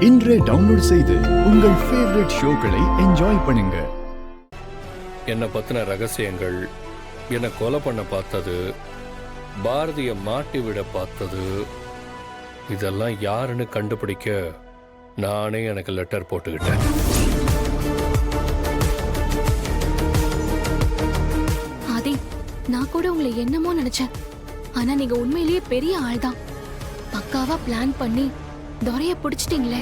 இன்றே டவுன்லோட் செய்து உங்கள் ஃபேவரட் ஷோக்களை என்ஜாய் பண்ணுங்க. என்னை பத்தின ரகசியங்கள், என்னை கொலை பண்ண பார்த்தது, பாரதிய மாட்டி விட பார்த்தது, இதெல்லாம் யாருன்னு கண்டுபிடிக்க நானே எனக்கு லெட்டர் போட்டுக்கிட்டேன். ஆதி, நான் கூட உங்களை என்னமோ நினைச்சேன். ஆனா நீங்க உண்மையிலேயே பெரிய ஆள் தான். பக்காவா பிளான் பண்ணி துரைய பிடிச்சிட்டீங்களே.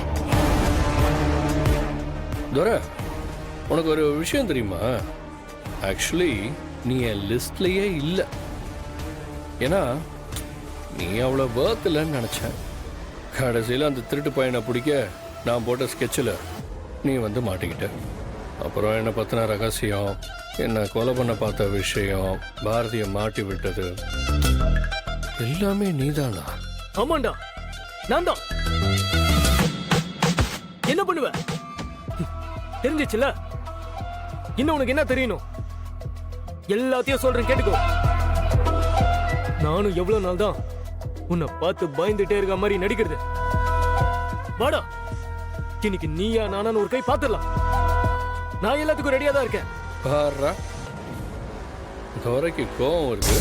துரை, உனக்கு ஒரு விஷயம் தெரியுமா? ஆக்சுவலி நீ என் லிஸ்ட்லயே இல்லை. ஏன்னா நீ அவ்வளோ வேர்த் இல்லைன்னு நினச்சேன். கடைசியில் அந்த திருட்டு பையனை பிடிக்க நான் போட்ட ஸ்கெட்சில் நீ வந்து மாட்டிக்கிட்ட. அப்புறம் என்னை பற்றின ரகசியம், என்னை கொலை பண்ண பார்த்த விஷயம், பாரதியை மாட்டி விட்டது எல்லாமே நீதானா? ஆமாண்டா, நான் தான். என்ன பண்ணுவ? தெரிஞ்சிச்சுல. இன்னும் உனக்கு என்ன தெரியணும்? எல்லாத்தையும் சொல்றேன், கேட்டுக்கோ. நானும் எவ்வளவு நாள் தான் உன்னை பார்த்து பயந்துட்டே இருக்க மாதிரி நடிக்கிறது. வாடா, இன்னைக்கு நீயா நானான்னு ஒரு கை பார்த்துடலாம். நான் எல்லாத்துக்கும் ரெடியா தான் இருக்கேன். பாரா, துரைக்கு கோவம் வருது.